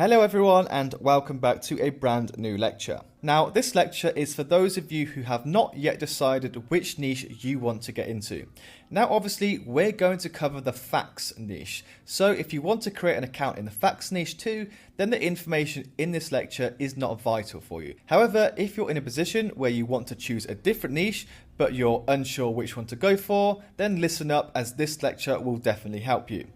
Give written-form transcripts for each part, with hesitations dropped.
Hello everyone and welcome back to a brand new lecture. Now this lecture is for those of you who have not yet decided which niche you want to get into. Now obviously we're going to cover the facts niche, so if you want to create an account in the facts niche too, then the information in this lecture is not vital for you. However, if you're in a position where you want to choose a different niche but you're unsure which one to go for, then listen up as this lecture will definitely help you.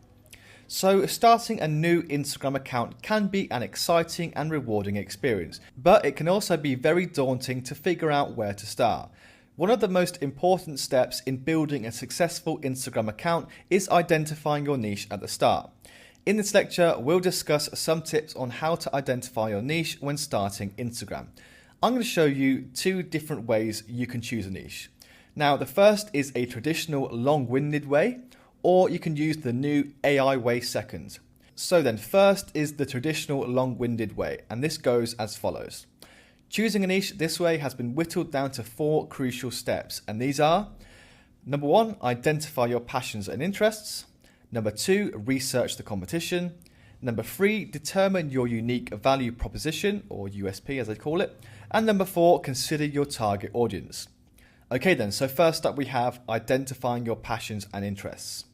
So starting a new Instagram account can be an exciting and rewarding experience, but it can also be very daunting to figure out where to start. One of the most important steps in building a successful Instagram account is identifying your niche at the start. In this lecture, we'll discuss some tips on how to identify your niche when starting Instagram. I'm going to show you two different ways you can choose a niche. Now, the first is a traditional long-winded way, or you can use the new AI way second. So then first is the traditional long-winded way, and this goes as follows. Choosing a niche this way has been whittled down to 4 crucial steps, and these are: number 1, identify your passions and interests. Number 2, research the competition. Number 3, determine your unique value proposition, or USP as they call it. And number 4, consider your target audience. Okay then, so first up we have identifying your passions and interests.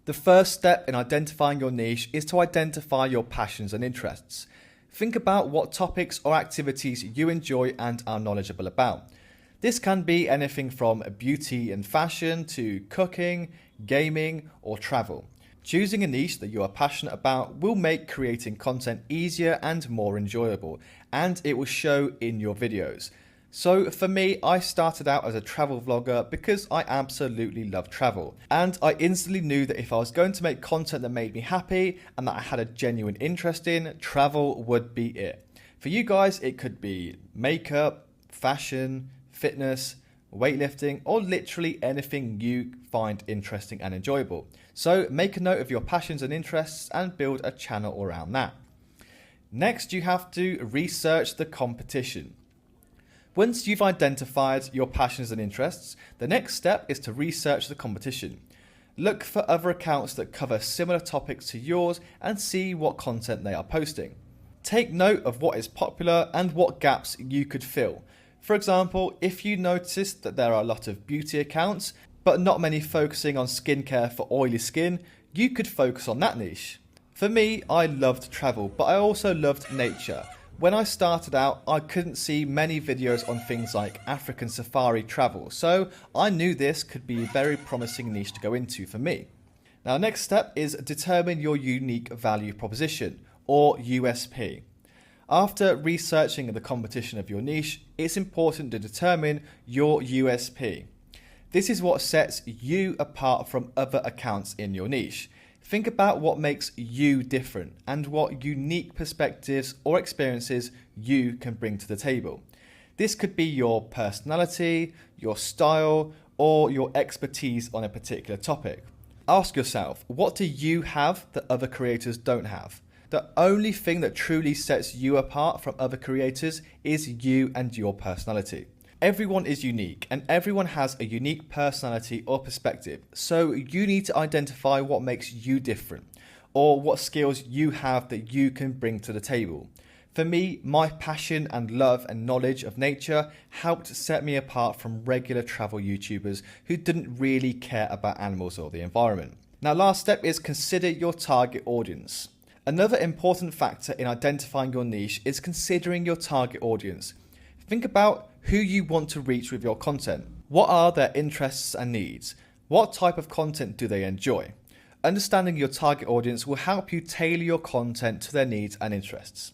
The first step in identifying your niche is to identify your passions and interests. Think about what topics or activities you enjoy and are knowledgeable about. This can be anything from beauty and fashion to cooking, gaming, or travel. Choosing a niche that you are passionate about will make creating content easier and more enjoyable, and it will show in your videos. So for me, I started out as a travel vlogger because I absolutely love travel. And I instantly knew that if I was going to make content that made me happy and that I had a genuine interest in, travel would be it. For you guys, it could be makeup, fashion, fitness, weightlifting, or literally anything you find interesting and enjoyable. So make a note of your passions and interests and build a channel around that. Next, you have to research the competition. Once you've identified your passions and interests, the next step is to research the competition. Look for other accounts that cover similar topics to yours and see what content they are posting. Take note of what is popular and what gaps you could fill. For example, if you notice that there are a lot of beauty accounts, but not many focusing on skincare for oily skin, you could focus on that niche. For me, I loved travel, but I also loved nature. When I started out, I couldn't see many videos on things like African safari travel, so I knew this could be a very promising niche to go into for me. Now, next step is determine your unique value proposition, or USP. After researching the competition of your niche, it's important to determine your USP. This is what sets you apart from other accounts in your niche. Think about what makes you different and what unique perspectives or experiences you can bring to the table. This could be your personality, your style, or your expertise on a particular topic. Ask yourself, what do you have that other creators don't have? The only thing that truly sets you apart from other creators is you and your personality. Everyone is unique and everyone has a unique personality or perspective, so you need to identify what makes you different or what skills you have that you can bring to the table. For me, my passion and love and knowledge of nature helped set me apart from regular travel YouTubers who didn't really care about animals or the environment. Now, last step is consider your target audience. Another important factor in identifying your niche is considering your target audience. Think about who you want to reach with your content. What are their interests and needs? What type of content do they enjoy? Understanding your target audience will help you tailor your content to their needs and interests.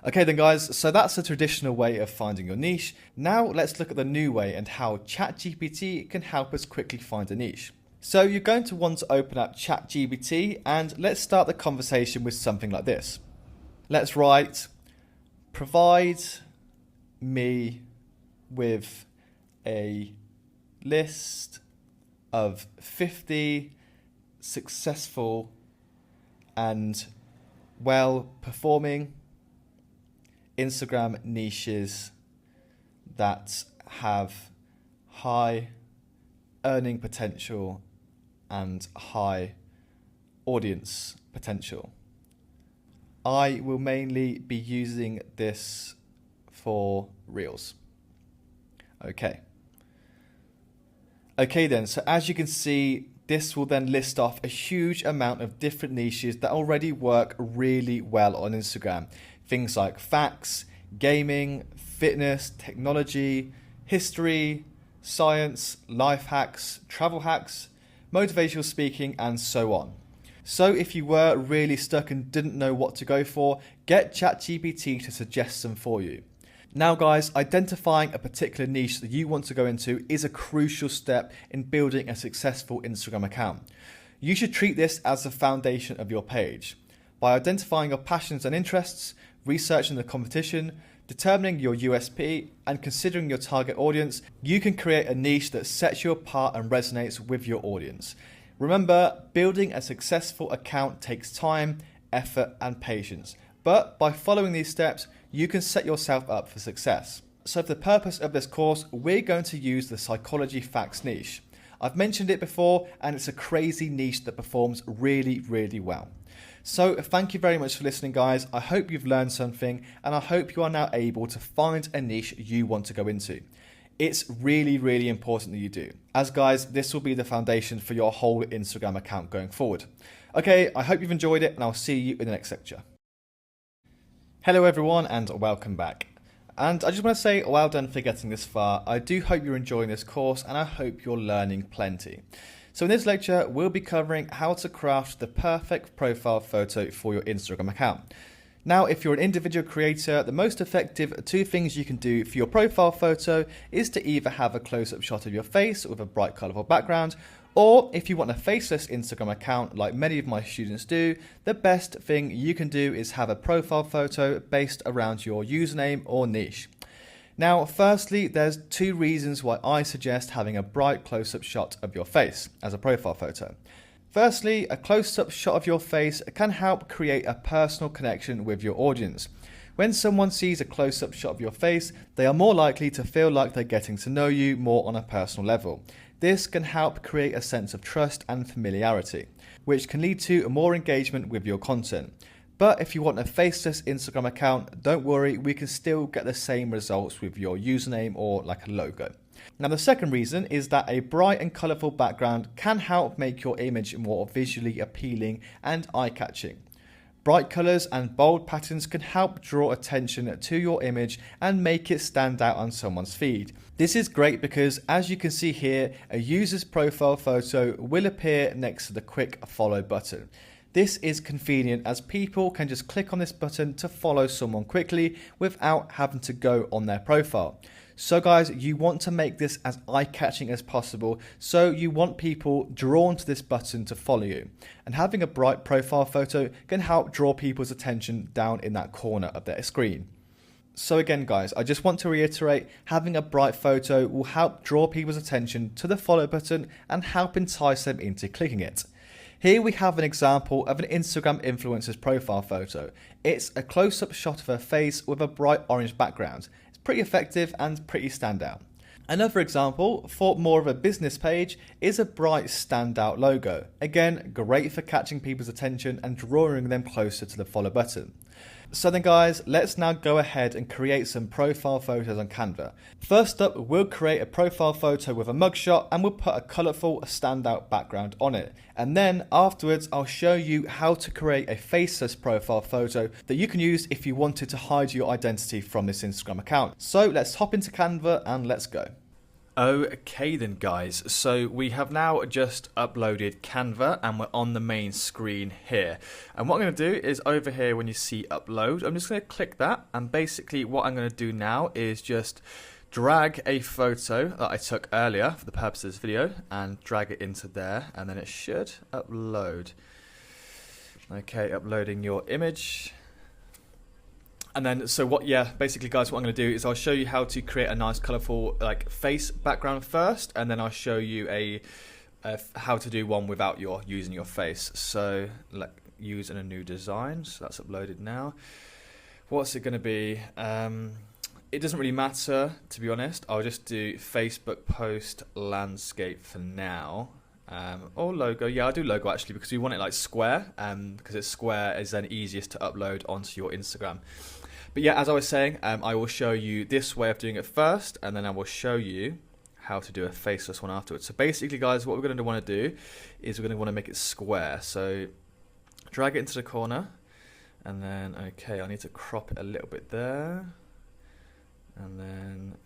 Okay then guys, so that's the traditional way of finding your niche. Now let's look at the new way and how ChatGPT can help us quickly find a niche. So you're going to want to open up ChatGPT and let's start the conversation with something like this. Let's write, provide me with a list of 50 successful and well-performing Instagram niches that have high earning potential and high audience potential. I will mainly be using this for Reels. Okay then, so as you can see, this will then list off a huge amount of different niches that already work really well on Instagram. Things like facts, gaming, fitness, technology, history, science, life hacks, travel hacks, motivational speaking, and so on. So if you were really stuck and didn't know what to go for, get ChatGPT to suggest some for you. Now guys, identifying a particular niche that you want to go into is a crucial step in building a successful Instagram account. You should treat this as the foundation of your page. By identifying your passions and interests, researching the competition, determining your USP, and considering your target audience, you can create a niche that sets you apart and resonates with your audience. Remember, building a successful account takes time, effort, and patience. But by following these steps, you can set yourself up for success. So for the purpose of this course, we're going to use the psychology facts niche. I've mentioned it before, and it's a crazy niche that performs really, really well. So thank you very much for listening, guys. I hope you've learned something, and I hope you are now able to find a niche you want to go into. It's really, really important that you do, as guys, this will be the foundation for your whole Instagram account going forward. Okay, I hope you've enjoyed it, and I'll see you in the next lecture. Hello everyone, and welcome back. And I just want to say well done for getting this far. I do hope you're enjoying this course, and I hope you're learning plenty. So in this lecture, we'll be covering how to craft the perfect profile photo for your Instagram account. Now, if you're an individual creator, the most effective two things you can do for your profile photo is to either have a close-up shot of your face with a bright, colorful background, or if you want a faceless Instagram account like many of my students do, the best thing you can do is have a profile photo based around your username or niche. Now, firstly, there's two reasons why I suggest having a bright close-up shot of your face as a profile photo. Firstly, a close-up shot of your face can help create a personal connection with your audience. When someone sees a close-up shot of your face, they are more likely to feel like they're getting to know you more on a personal level. This can help create a sense of trust and familiarity, which can lead to more engagement with your content. But if you want a faceless Instagram account, don't worry, we can still get the same results with your username or like a logo. Now, the second reason is that a bright and colourful background can help make your image more visually appealing and eye-catching. Bright colours and bold patterns can help draw attention to your image and make it stand out on someone's feed. This is great because, as you can see here, a user's profile photo will appear next to the quick follow button. This is convenient as people can just click on this button to follow someone quickly without having to go on their profile. So guys, you want to make this as eye-catching as possible, so you want people drawn to this button to follow you. And having a bright profile photo can help draw people's attention down in that corner of their screen. So again guys, I just want to reiterate, having a bright photo will help draw people's attention to the follow button and help entice them into clicking it. Here we have an example of an Instagram influencer's profile photo. It's a close-up shot of her face with a bright orange background. It's pretty effective and pretty standout. Another example for more of a business page is a bright standout logo. Again, great for catching people's attention and drawing them closer to the follow button. So then guys, let's now go ahead and create some profile photos on Canva. First up, we'll create a profile photo with a mugshot and we'll put a colourful standout background on it. And then afterwards, I'll show you how to create a faceless profile photo that you can use if you wanted to hide your identity from this Instagram account. So let's hop into Canva and let's go. Okay then guys, so we have now just uploaded Canva and we're on the main screen here. And what I'm going to do is over here when you see upload, I'm just going to click that, and basically what I'm going to do now is just drag a photo that I took earlier for the purpose of this video and drag it into there, and then it should upload. Okay, uploading your image. And then, so basically guys, what I'm going to do is I'll show you how to create a nice colourful like face background first, and then I'll show you how to do one without using your face. So like using a new design, so that's uploaded now. What's it going to be? It doesn't really matter, to be honest. I'll just do Facebook post landscape for now. Or logo. Yeah, I do logo actually because we want it like square, because it's square is then easiest to upload onto your Instagram. But yeah, as I was saying, I will show you this way of doing it first, and then I will show you how to do a faceless one afterwards. So basically, guys, what we're going to want to do is we're going to want to make it square. So drag it into the corner, and then, okay, I need to crop it a little bit there, and then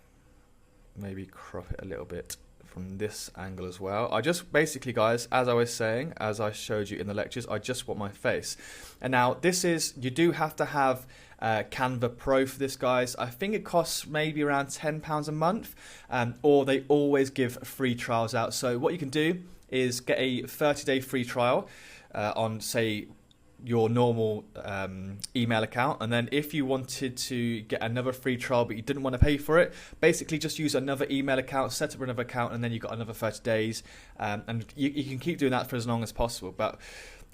maybe crop it a little bit from this angle as well. I just basically, guys, as I was saying, as I showed you in the lectures, I just want my face. And now this is, you do have to have Canva Pro for this, guys. I think it costs maybe around £10 a month, or they always give free trials out. So what you can do is get a 30-day free trial on, say, your normal email account, and then if you wanted to get another free trial but you didn't want to pay for it, basically just use another email account, set up another account, and then you've got another 30 days, and you can keep doing that for as long as possible. But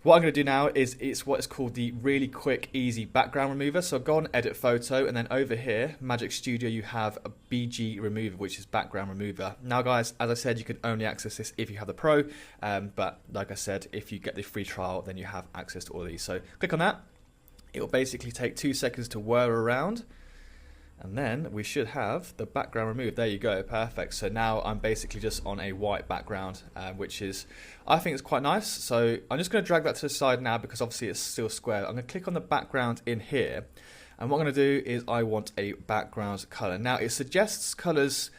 what I'm going to do now is it's what is called the really quick, easy background remover. So go on edit photo, and then over here, Magic Studio, you have a BG remover, which is background remover. Now guys, as I said, you can only access this if you have the Pro, but like I said, if you get the free trial, then you have access to all of these. So click on that. It will basically take 2 seconds to whir around, and then we should have the background removed. There you go, perfect. So now I'm basically just on a white background, which is, I think it's quite nice. So I'm just going to drag that to the side now because obviously it's still square. I'm going to click on the background in here, and what I'm going to do is I want a background color. Now it suggests colors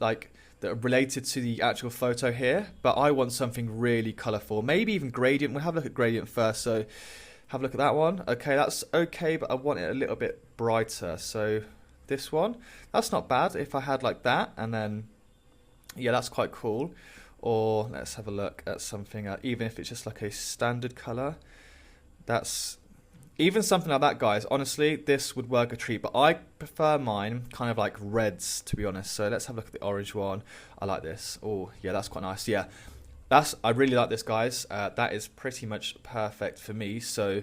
like that are related to the actual photo here, but I want something really colorful, maybe even gradient. We'll have a look at gradient first. So have a look at that one. Okay, that's okay, but I want it a little bit brighter. So this one, that's not bad. If I had like that, and then yeah, that's quite cool. Or let's have a look at something, even if it's just like a standard color, that's even something like that, guys. Honestly, this would work a treat, but I prefer mine kind of like reds, to be honest. So let's have a look at the orange one. I like this. Oh yeah, that's quite nice. Yeah, I really like this, guys. That is pretty much perfect for me. So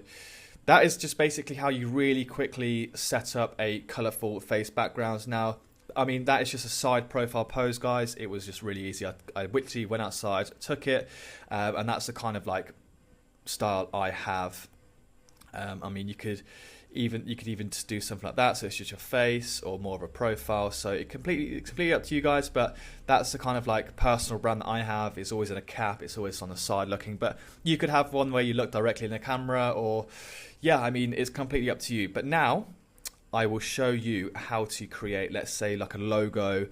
that is just basically how you really quickly set up a colorful face backgrounds. Now, I mean, that is just a side profile pose, guys. It was just really easy. I literally went outside, took it, and that's the kind of like style I have. I mean, you could even just do something like that. So it's just your face or more of a profile. So it's completely up to you guys. But that's the kind of like personal brand that I have. It's always in a cap. It's always on the side looking. But you could have one where you look directly in the camera, or yeah, I mean, it's completely up to you. But now I will show you how to create, let's say, like a logo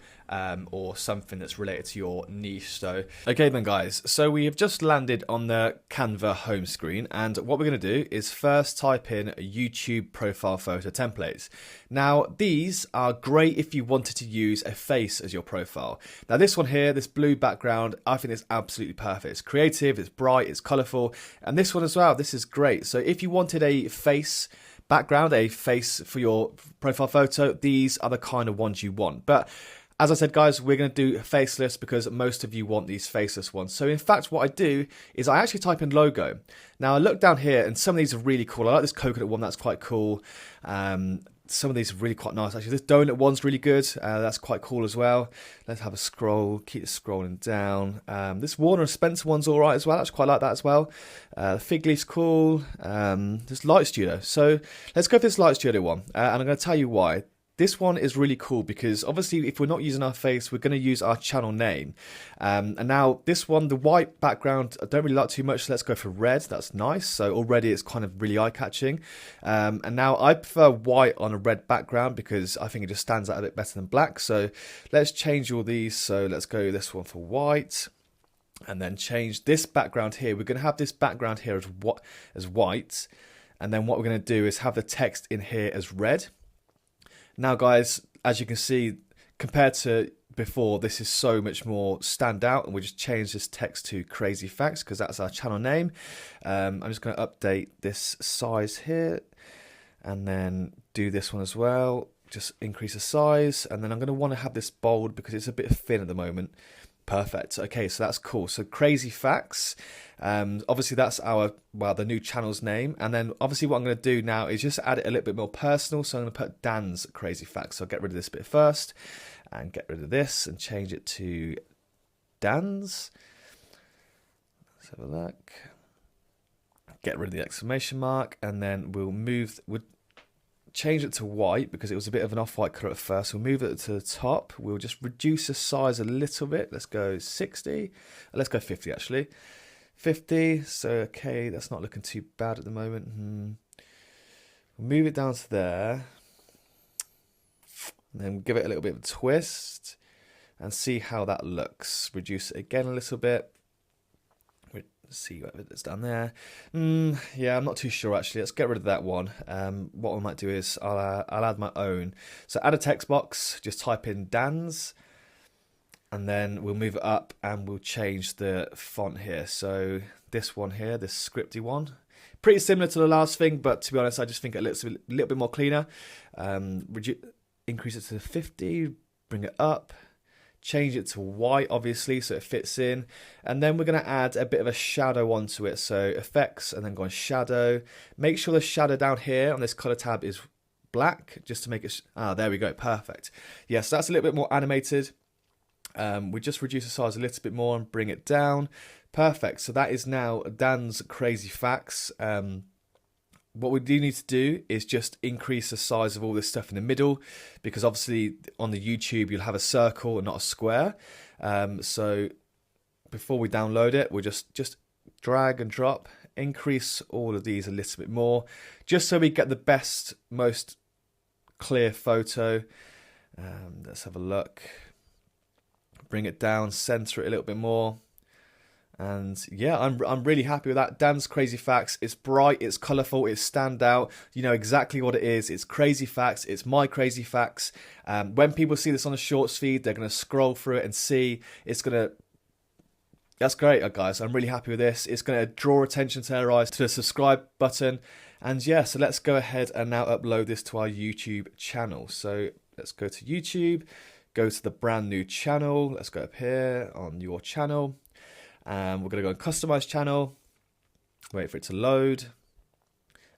or something that's related to your niche. So, okay then, guys. So we have just landed on the Canva home screen, and what we're going to do is first type in YouTube profile photo templates. Now, these are great if you wanted to use a face as your profile. Now, this one here, this blue background, I think is absolutely perfect. It's creative, it's bright, it's colourful, and this one as well. This is great. So if you wanted a face background, a face for your profile photo, these are the kind of ones you want. But as I said, guys, we're going to do faceless because most of you want these faceless ones. So in fact, what I do is I actually type in logo. Now I look down here and some of these are really cool. I like this coconut one, that's quite cool. Some of these are really quite nice actually. This donut one's really good. That's quite cool as well. Let's have a scroll, keep scrolling down. This Warner and Spencer one's all right as well. I quite like that as well. Fig Leaf's cool. This Light Studio. So let's go for this Light Studio one. And I'm going to tell you why. This one is really cool because obviously if we're not using our face, we're going to use our channel name. And now this one, the white background, I don't really like too much. So let's go for red. That's nice. So already it's kind of really eye-catching. And now I prefer white on a red background because I think it just stands out a bit better than black. So let's change all these. So let's go this one for white. And then change this background here. We're going to have this background here as white. And then what we're going to do is have the text in here as red. Now, guys, as you can see, compared to before, this is so much more stand out, and we just change this text to Crazy Facts because that's our channel name. I'm just going to update this size here and then do this one as well. Just increase the size, and then I'm going to want to have this bold because it's a bit thin at the moment. Perfect. Okay, so that's cool. So Crazy Facts. Obviously that's the new channel's name. And then obviously what I'm going to do now is just add it a little bit more personal. So I'm going to put Dan's Crazy Facts. So I'll get rid of this bit first and get rid of this and change it to Dan's. Let's have a look. Get rid of the exclamation mark, and then we'll change it to white because it was a bit of an off-white colour at first. We'll move it to the top. We'll just reduce the size a little bit. Let's go 60. Let's go 50 actually. 50. So okay, that's not looking too bad at the moment. We'll move it down to there. And then we'll give it a little bit of a twist and see how that looks. Reduce it again a little bit. See what it's down there. Yeah, I'm not too sure actually. Let's get rid of that one. What we might do is I'll add my own. So add a text box, just type in Dan's, and then we'll move it up and we'll change the font here. So this one here, this scripty one, pretty similar to the last thing, but to be honest, I just think it looks a little bit more cleaner. Increase it to 50, bring it up. Change it to white, obviously, so it fits in. And then we're going to add a bit of a shadow onto it. So effects, and then go on shadow. Make sure the shadow down here on this color tab is black, just to make it... there we go, perfect. Yes, that's a little bit more animated. We just reduce the size a little bit more and bring it down. Perfect, so that is now Dan's Crazy Facts. What we do need to do is just increase the size of all this stuff in the middle, because obviously on the YouTube you'll have a circle and not a square. So before we download it, we'll just drag and drop, increase all of these a little bit more, just so we get the best, most clear photo. Let's have a look. Bring it down, center it a little bit more. And yeah, I'm really happy with that. Dan's Crazy Facts. It's bright, it's colourful, it's stand out. You know exactly what it is. It's Crazy Facts. It's my Crazy Facts. When people see this on a shorts feed, they're going to scroll through it and see. That's great, guys. I'm really happy with this. It's going to draw attention to their eyes to the subscribe button. And yeah, so let's go ahead and now upload this to our YouTube channel. So let's go to YouTube, go to the brand new channel. Let's go up here on your channel. We're going to go on Customize Channel, wait for it to load,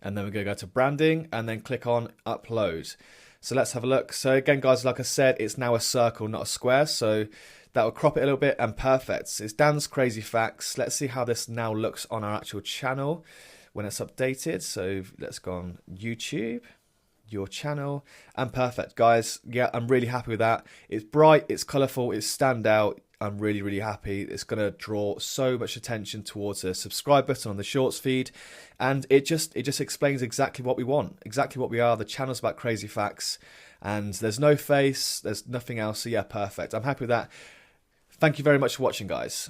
and then we're going to go to Branding, and then click on Upload. So let's have a look. So again, guys, like I said, it's now a circle, not a square, so that will crop it a little bit, and perfect. It's Dan's Crazy Facts. Let's see how this now looks on our actual channel when it's updated. So let's go on YouTube, your channel, and perfect, guys. Yeah, I'm really happy with that. It's bright, it's colourful, it's stand out. I'm really, really happy. It's going to draw so much attention towards the subscribe button on the shorts feed. And it just explains exactly what we want, exactly what we are. The channel's about Crazy Facts, and there's no face, there's nothing else. So yeah, perfect. I'm happy with that. Thank you very much for watching, guys.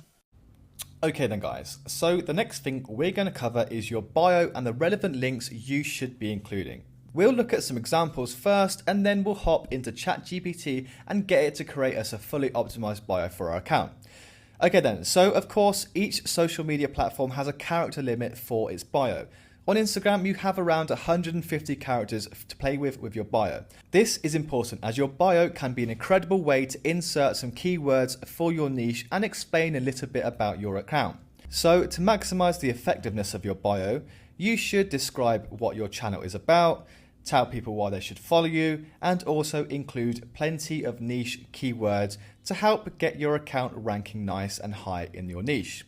Okay then, guys. So the next thing we're going to cover is your bio and the relevant links you should be including. We'll look at some examples first, and then we'll hop into ChatGPT and get it to create us a fully optimized bio for our account. Okay then, so of course, each social media platform has a character limit for its bio. On Instagram, you have around 150 characters to play with your bio. This is important as your bio can be an incredible way to insert some keywords for your niche and explain a little bit about your account. So to maximize the effectiveness of your bio, you should describe what your channel is about, tell people why they should follow you, and also include plenty of niche keywords to help get your account ranking nice and high in your niche.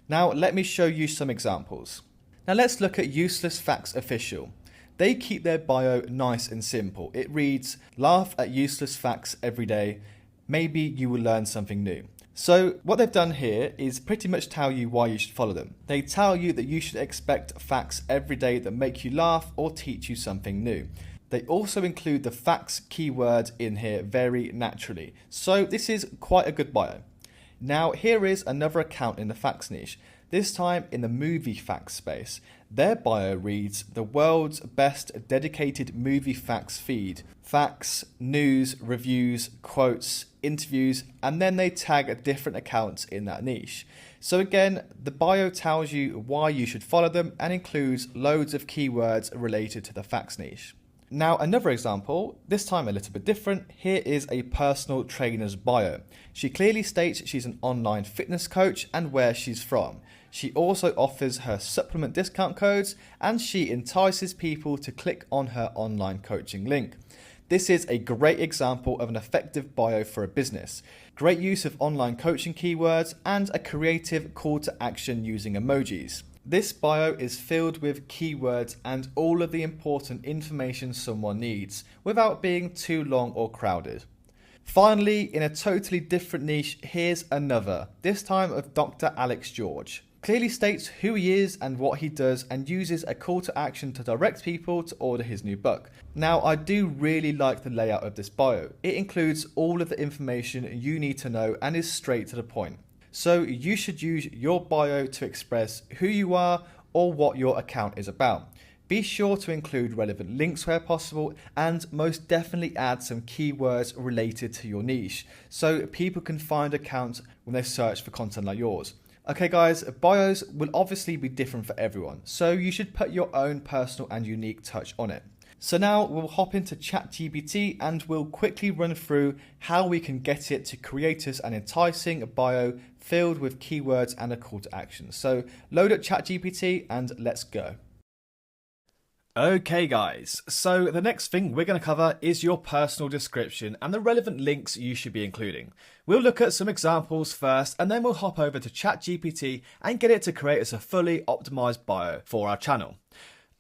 Now, let me show you some examples. Now, let's look at Useless Facts Official. They keep their bio nice and simple. It reads, "Laugh at useless facts every day. Maybe you will learn something new." So what they've done here is pretty much tell you why you should follow them. They tell you that you should expect facts every day that make you laugh or teach you something new. They also include the facts keyword in here very naturally. So this is quite a good bio. Now here is another account in the facts niche, this time in the movie facts space. Their bio reads, "The world's best dedicated movie facts feed. Facts, news, reviews, quotes, interviews," and then they tag different accounts in that niche. So again, the bio tells you why you should follow them and includes loads of keywords related to the facts niche. Now another example, this time a little bit different. Here is a personal trainer's bio. She clearly states she's an online fitness coach and where she's from. She also offers her supplement discount codes, and she entices people to click on her online coaching link. This is a great example of an effective bio for a business. Great use of online coaching keywords and a creative call to action using emojis. This bio is filled with keywords and all of the important information someone needs without being too long or crowded. Finally, in a totally different niche, here's another, this time of Dr. Alex George. Clearly states who he is and what he does and uses a call to action to direct people to order his new book. Now, I do really like the layout of this bio. It includes all of the information you need to know and is straight to the point. So you should use your bio to express who you are or what your account is about. Be sure to include relevant links where possible and most definitely add some keywords related to your niche so people can find accounts when they search for content like yours. Okay guys, bios will obviously be different for everyone, so you should put your own personal and unique touch on it. So now we'll hop into ChatGPT and we'll quickly run through how we can get it to create us an enticing bio filled with keywords and a call to action. So load up ChatGPT and let's go. Okay guys, so the next thing we're going to cover is your personal description and the relevant links you should be including. We'll look at some examples first and then we'll hop over to ChatGPT and get it to create us a fully optimized bio for our channel.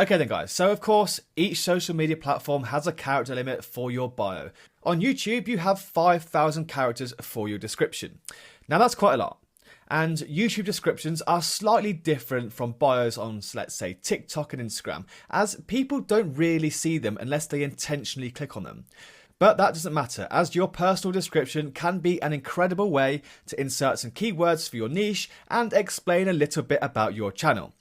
Okay then guys, so of course each social media platform has a character limit for your bio. On YouTube you have 5,000 characters for your description. Now that's quite a lot. And YouTube descriptions are slightly different from bios on, let's say, TikTok and Instagram, as people don't really see them unless they intentionally click on them. But that doesn't matter, as your personal description can be an incredible way to insert some keywords for your niche and explain a little bit about your channel.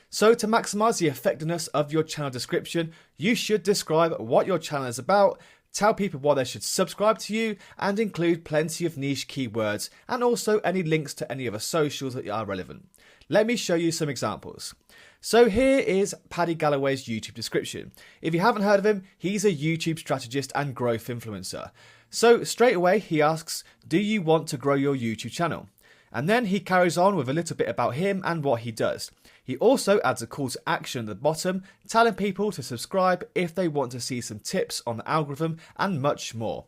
So to maximize the effectiveness of your channel description, you should describe what your channel is about, tell people why they should subscribe to you, and include plenty of niche keywords and also any links to any other socials that are relevant. Let me show you some examples. So here is Paddy Galloway's YouTube description. If you haven't heard of him, he's a YouTube strategist and growth influencer. So straight away he asks, do you want to grow your YouTube channel? And then he carries on with a little bit about him and what he does. He also adds a call to action at the bottom, telling people to subscribe if they want to see some tips on the algorithm and much more.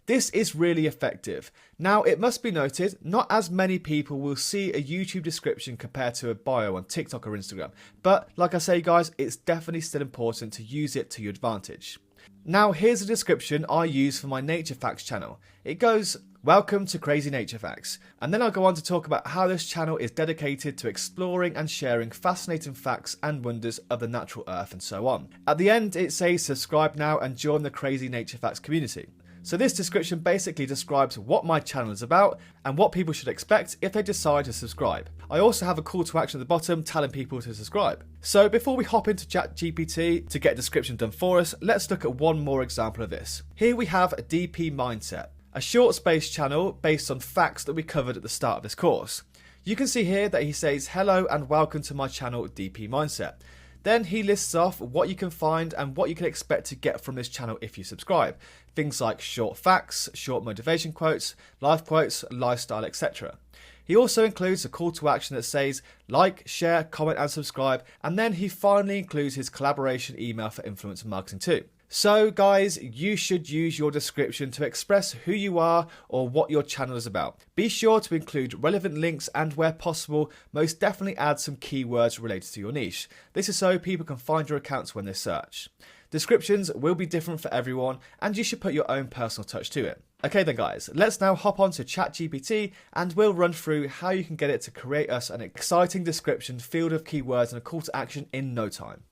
This is really effective. Now, it must be noted, not as many people will see a YouTube description compared to a bio on TikTok or Instagram. But like I say guys, it's definitely still important to use it to your advantage. Now, here's a description I use for my Nature Facts channel. It goes, welcome to Crazy Nature Facts. And then I'll go on to talk about how this channel is dedicated to exploring and sharing fascinating facts and wonders of the natural earth and so on. At the end, it says subscribe now and join the Crazy Nature Facts community. So this description basically describes what my channel is about and what people should expect if they decide to subscribe. I also have a call to action at the bottom telling people to subscribe. So before we hop into ChatGPT to get a description done for us, let's look at one more example of this. Here we have a DP Mindset, a short space channel based on facts that we covered at the start of this course. You can see here that he says hello and welcome to my channel DP Mindset. Then he lists off what you can find and what you can expect to get from this channel if you subscribe. Things like short facts, short motivation quotes, life quotes, lifestyle, etc. He also includes a call to action that says like, share, comment and subscribe, and then he finally includes his collaboration email for influencer marketing too. So guys, you should use your description to express who you are or what your channel is about. Be sure to include relevant links and where possible, most definitely add some keywords related to your niche. This is so people can find your accounts when they search. Descriptions will be different for everyone and you should put your own personal touch to it. Okay then guys, let's now hop on to ChatGPT and we'll run through how you can get it to create us an exciting description filled with keywords and a call to action in no time.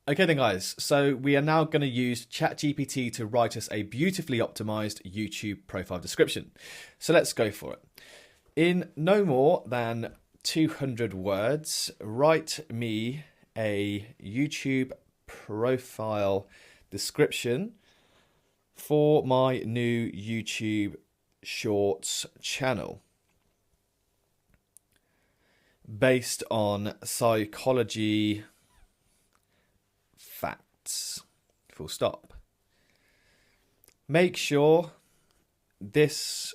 Okay then guys, so we are now going to use ChatGPT to write us a beautifully optimized YouTube profile description. So let's go for it. In no more than 200 words, write me a YouTube profile description for my new YouTube Shorts channel based on psychology facts, full stop. Make sure this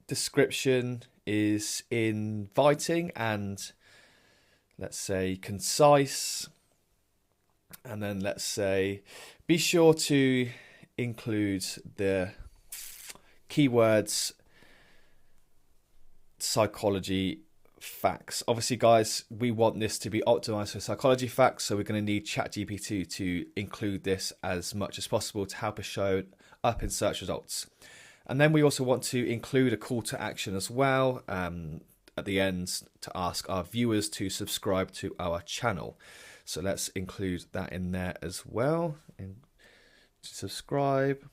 description is inviting and let's say concise, and then let's say be sure to include the keywords psychology facts. Obviously, guys, we want this to be optimized for psychology facts, so we're going to need ChatGPT to include this as much as possible to help us show up in search results. And then we also want to include a call to action as well at the end to ask our viewers to subscribe to our channel. So let's include that in there as well. Subscribe.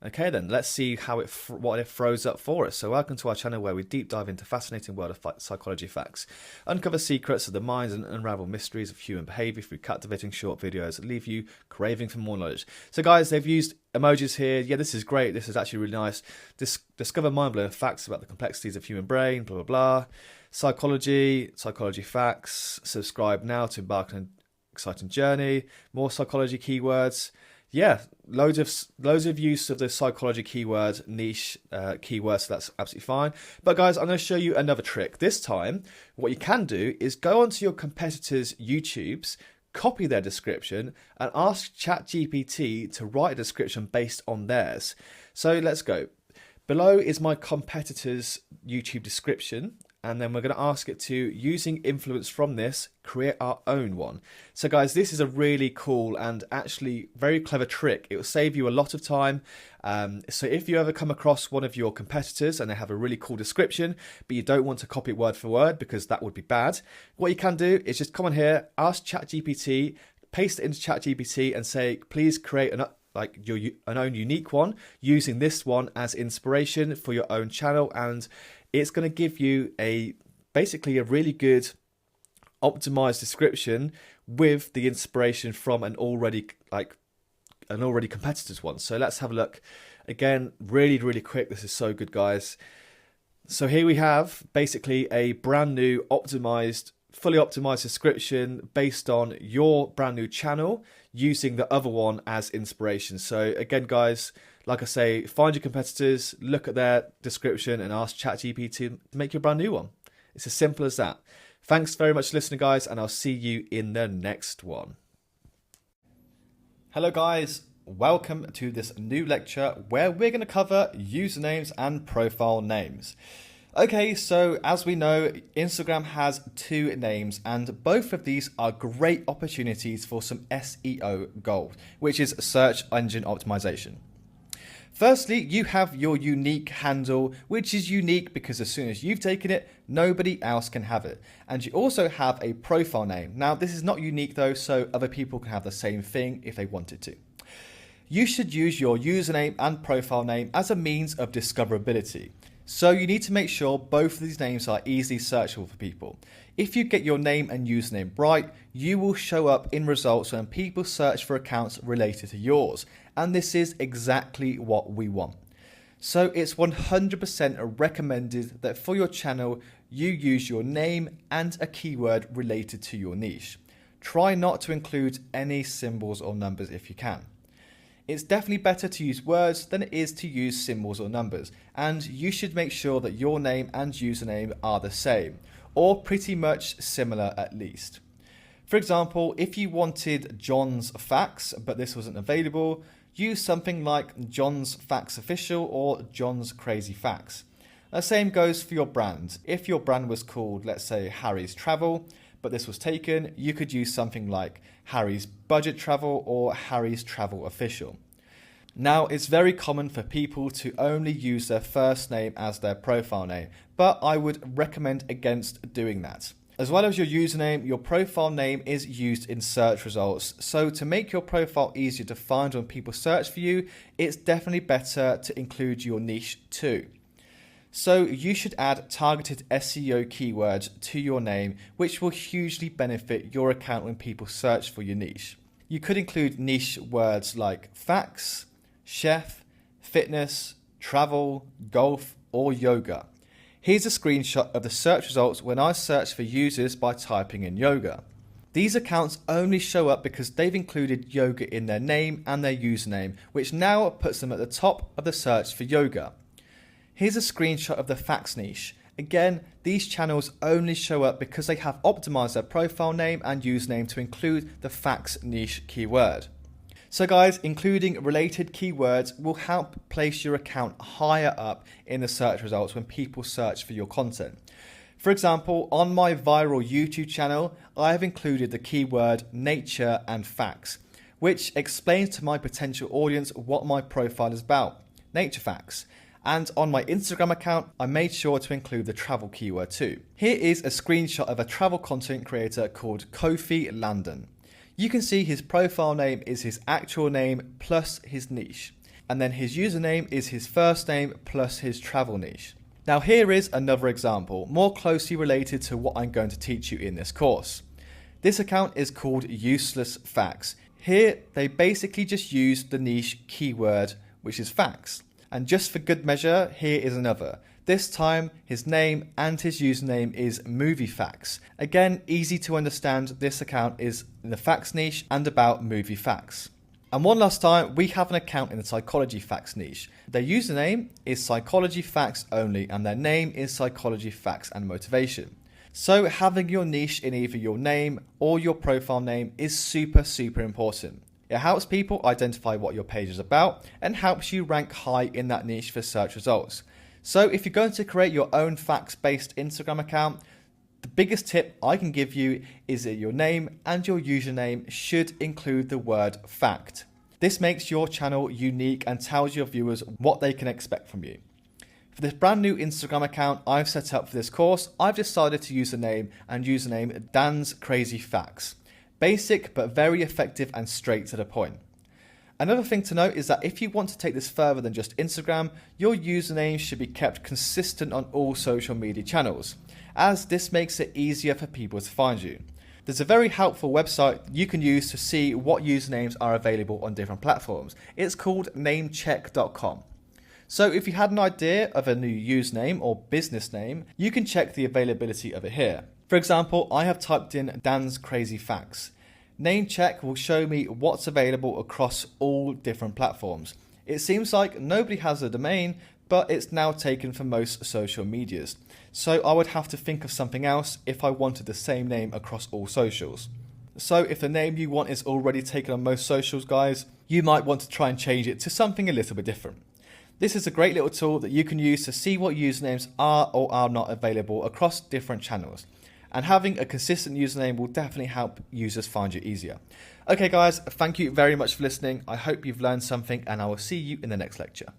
Okay, then let's see how what it throws up for us. So welcome to our channel where we deep dive into fascinating world of psychology facts, uncover secrets of the minds and unravel mysteries of human behavior through captivating short videos that leave you craving for more knowledge. So guys, they've used emojis here. Yeah, this is great. This is actually really nice. Discover mind-blowing facts about the complexities of human brain, blah, blah, blah. Psychology facts. Subscribe now to embark on an exciting journey. More psychology keywords. Yeah, loads of use of the psychology keyword niche keywords, so that's absolutely fine. But guys, I'm going to show you another trick. This time, what you can do is go onto your competitors' YouTubes, copy their description, and ask ChatGPT to write a description based on theirs. So let's go. Below is my competitor's YouTube description, and then we're going to ask it to, using influence from this, create our own one. So guys, this is a really cool and actually very clever trick. It will save you a lot of time. So if you ever come across one of your competitors and they have a really cool description, but you don't want to copy it word for word because that would be bad, what you can do is just come on here, ask ChatGPT, paste it into ChatGPT and say, please create an own unique one using this one as inspiration for your own channel, and it's going to give you basically a really good optimized description with the inspiration from an already competitor's one. So let's have a look again, really quick. This is so good, guys. So here we have basically a brand new fully optimized description based on your brand new channel using the other one as inspiration. So again, guys, like I say, find your competitors, look at their description and ask ChatGPT to make your brand new one. It's as simple as that. Thanks very much for listening, guys, and I'll see you in the next one. Hello, guys. Welcome to this new lecture where we're going to cover usernames and profile names. Okay, so as we know, Instagram has two names, and both of these are great opportunities for some SEO gold, which is search engine optimization. Firstly, you have your unique handle, which is unique because as soon as you've taken it, nobody else can have it. And you also have a profile name. Now, this is not unique though, so other people can have the same thing if they wanted to. You should use your username and profile name as a means of discoverability. So you need to make sure both of these names are easily searchable for people. If you get your name and username right, you will show up in results when people search for accounts related to yours. And this is exactly what we want. So it's 100% recommended that for your channel, you use your name and a keyword related to your niche. Try not to include any symbols or numbers if you can. It's definitely better to use words than it is to use symbols or numbers, and you should make sure that your name and username are the same, or pretty much similar at least. For example, if you wanted John's Facts, but this wasn't available, use something like John's Facts Official or John's Crazy Facts. The same goes for your brand. If your brand was called, let's say, Harry's Travel, but this was taken, you could use something like Harry's Budget Travel or Harry's Travel Official. Now, it's very common for people to only use their first name as their profile name, but I would recommend against doing that. As well as your username, your profile name is used in search results. So to make your profile easier to find when people search for you, it's definitely better to include your niche too. So you should add targeted SEO keywords to your name, which will hugely benefit your account when people search for your niche. You could include niche words like facts, chef, fitness, travel, golf, or yoga. Here's a screenshot of the search results when I search for users by typing in yoga. These accounts only show up because they've included yoga in their name and their username, which now puts them at the top of the search for yoga. Here's a screenshot of the facts niche. Again, these channels only show up because they have optimized their profile name and username to include the facts niche keyword. So guys, including related keywords will help place your account higher up in the search results when people search for your content. For example, on my viral YouTube channel, I have included the keyword nature and facts, which explains to my potential audience what my profile is about, nature facts. And on my Instagram account, I made sure to include the travel keyword too. Here is a screenshot of a travel content creator called Kofi Landon. You can see his profile name is his actual name plus his niche. And then his username is his first name plus his travel niche. Now here is another example, more closely related to what I'm going to teach you in this course. This account is called Useless Facts. Here, they basically just use the niche keyword, which is facts. And just for good measure, here is another. This time, his name and his username is Movie Facts. Again, easy to understand, this account is in the facts niche and about movie facts. And one last time, we have an account in the Psychology Facts niche. Their username is Psychology Facts Only, and their name is Psychology Facts and Motivation. So having your niche in either your name or your profile name is super important. It helps people identify what your page is about and helps you rank high in that niche for search results. So if you're going to create your own facts-based Instagram account, the biggest tip I can give you is that your name and your username should include the word fact. This makes your channel unique and tells your viewers what they can expect from you. For this brand new Instagram account I've set up for this course, I've decided to use the name and username Dan's Crazy Facts. Basic but very effective and straight to the point. Another thing to note is that if you want to take this further than just Instagram, your username should be kept consistent on all social media channels, as this makes it easier for people to find you. There's a very helpful website you can use to see what usernames are available on different platforms. It's called namecheck.com. So if you had an idea of a new username or business name, you can check the availability of it here. For example, I have typed in Dan's Crazy Facts. Namecheck will show me what's available across all different platforms. It seems like nobody has a domain, but it's now taken for most social medias. So I would have to think of something else if I wanted the same name across all socials. So if the name you want is already taken on most socials, guys, you might want to try and change it to something a little bit different. This is a great little tool that you can use to see what usernames are or are not available across different channels. And having a consistent username will definitely help users find you easier. Okay guys, thank you very much for listening. I hope you've learned something and I will see you in the next lecture.